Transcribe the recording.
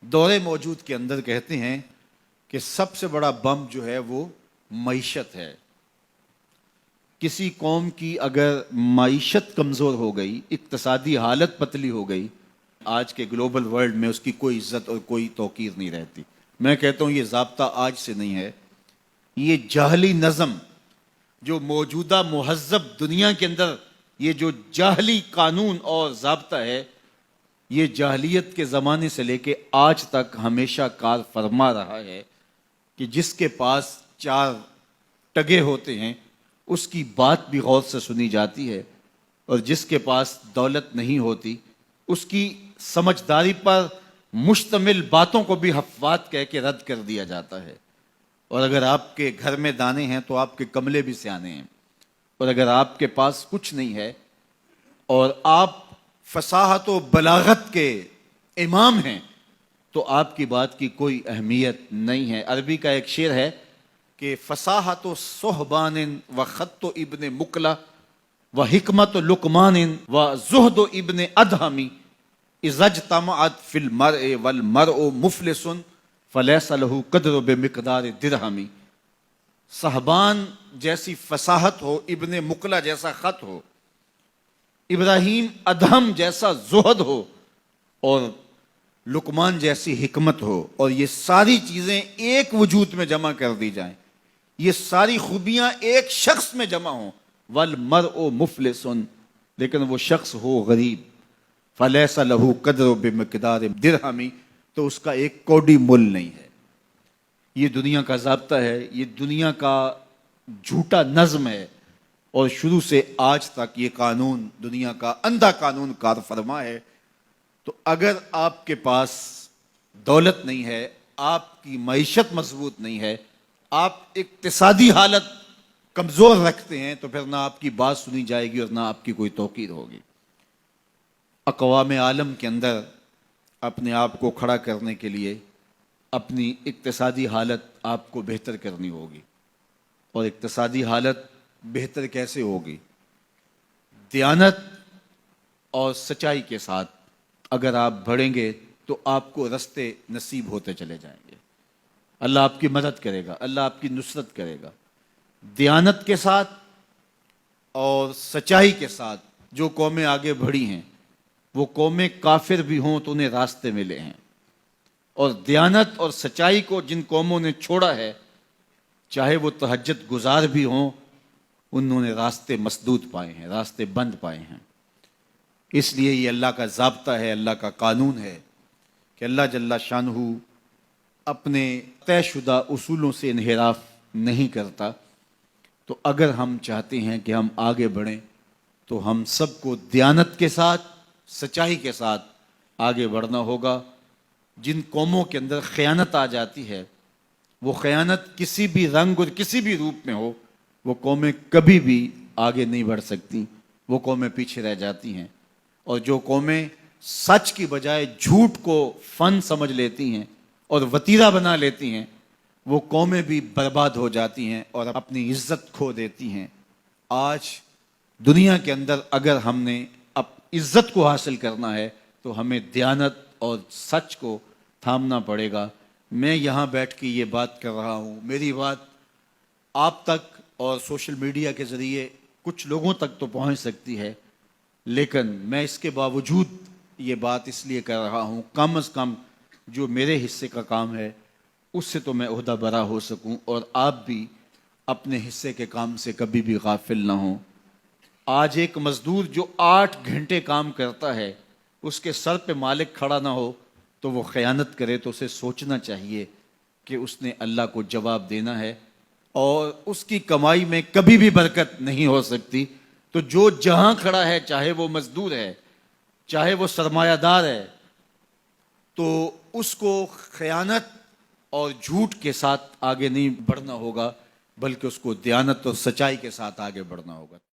دور موجود کے اندر کہتے ہیں کہ سب سے بڑا بم جو ہے وہ معیشت ہے۔ کسی قوم کی اگر معیشت کمزور ہو گئی، اقتصادی حالت پتلی ہو گئی، آج کے گلوبل ورلڈ میں اس کی کوئی عزت اور کوئی توقیر نہیں رہتی۔ میں کہتا ہوں یہ ضابطہ آج سے نہیں ہے، یہ جاہلی نظم جو موجودہ مہذب دنیا کے اندر یہ جو جاہلی قانون اور ضابطہ ہے، یہ جاہلیت کے زمانے سے لے کے آج تک ہمیشہ کار فرما رہا ہے کہ جس کے پاس چار ٹگے ہوتے ہیں اس کی بات بھی غور سے سنی جاتی ہے، اور جس کے پاس دولت نہیں ہوتی اس کی سمجھداری پر مشتمل باتوں کو بھی حفوات کہہ کے رد کر دیا جاتا ہے۔ اور اگر آپ کے گھر میں دانے ہیں تو آپ کے کملے بھی سیانے ہیں، اور اگر آپ کے پاس کچھ نہیں ہے اور آپ فصاحت و بلاغت کے امام ہیں تو آپ کی بات کی کوئی اہمیت نہیں ہے۔ عربی کا ایک شعر ہے کہ فصاحت و صحبان و خط و ابن مکلا و حکمت و لقمان و زہد و ابن ادہمی اذا اجتمعت فی المرء والمرء مفلس فلیس لہ قدر بمقدار درہمی۔ صحبان جیسی فصاحت ہو، ابن مکلا جیسا خط ہو، ابراہیم ادہم جیسا زہد ہو، اور لقمان جیسی حکمت ہو، اور یہ ساری چیزیں ایک وجود میں جمع کر دی جائیں، یہ ساری خوبیاں ایک شخص میں جمع ہوں، والمرء مفلس، لیکن وہ شخص ہو غریب، فلیس لہ قدر بمقدار درہمی، تو اس کا ایک کوڑی مل نہیں ہے۔ یہ دنیا کا ضابطہ ہے، یہ دنیا کا جھوٹا نظم ہے، اور شروع سے آج تک یہ قانون دنیا کا اندھا قانون کار فرما ہے۔ تو اگر آپ کے پاس دولت نہیں ہے، آپ کی معیشت مضبوط نہیں ہے، آپ اقتصادی حالت کمزور رکھتے ہیں، تو پھر نہ آپ کی بات سنی جائے گی اور نہ آپ کی کوئی توقیر ہوگی۔ اقوام عالم کے اندر اپنے آپ کو کھڑا کرنے کے لیے اپنی اقتصادی حالت آپ کو بہتر کرنی ہوگی، اور اقتصادی حالت بہتر کیسے ہوگی؟ دیانت اور سچائی کے ساتھ اگر آپ بڑھیں گے تو آپ کو رستے نصیب ہوتے چلے جائیں گے، اللہ آپ کی مدد کرے گا، اللہ آپ کی نصرت کرے گا۔ دیانت کے ساتھ اور سچائی کے ساتھ جو قومیں آگے بڑھی ہیں، وہ قومیں کافر بھی ہوں تو انہیں راستے ملے ہیں، اور دیانت اور سچائی کو جن قوموں نے چھوڑا ہے، چاہے وہ تہجد گزار بھی ہوں، انہوں نے راستے مسدود پائے ہیں، راستے بند پائے ہیں۔ اس لیے یہ اللہ کا ضابطہ ہے، اللہ کا قانون ہے کہ اللہ جل شانہ اپنے طے شدہ اصولوں سے انحراف نہیں کرتا۔ تو اگر ہم چاہتے ہیں کہ ہم آگے بڑھیں تو ہم سب کو دیانت کے ساتھ، سچائی کے ساتھ آگے بڑھنا ہوگا۔ جن قوموں کے اندر خیانت آ جاتی ہے، وہ خیانت کسی بھی رنگ اور کسی بھی روپ میں ہو، وہ قومیں کبھی بھی آگے نہیں بڑھ سکتی، وہ قومیں پیچھے رہ جاتی ہیں۔ اور جو قومیں سچ کی بجائے جھوٹ کو فن سمجھ لیتی ہیں اور وتیرہ بنا لیتی ہیں، وہ قومیں بھی برباد ہو جاتی ہیں اور اپنی عزت کھو دیتی ہیں۔ آج دنیا کے اندر اگر ہم نے عزت کو حاصل کرنا ہے تو ہمیں دیانت اور سچ کو تھامنا پڑے گا۔ میں یہاں بیٹھ کے یہ بات کر رہا ہوں، میری بات آپ تک اور سوشل میڈیا کے ذریعے کچھ لوگوں تک تو پہنچ سکتی ہے، لیکن میں اس کے باوجود یہ بات اس لیے کر رہا ہوں، کم از کم جو میرے حصے کا کام ہے اس سے تو میں عہدہ برا ہو سکوں، اور آپ بھی اپنے حصے کے کام سے کبھی بھی غافل نہ ہوں۔ آج ایک مزدور جو 8 گھنٹے کام کرتا ہے، اس کے سر پہ مالک کھڑا نہ ہو تو وہ خیانت کرے، تو اسے سوچنا چاہیے کہ اس نے اللہ کو جواب دینا ہے، اور اس کی کمائی میں کبھی بھی برکت نہیں ہو سکتی۔ تو جو جہاں کھڑا ہے، چاہے وہ مزدور ہے، چاہے وہ سرمایہ دار ہے، تو اس کو خیانت اور جھوٹ کے ساتھ آگے نہیں بڑھنا ہوگا، بلکہ اس کو دیانت اور سچائی کے ساتھ آگے بڑھنا ہوگا۔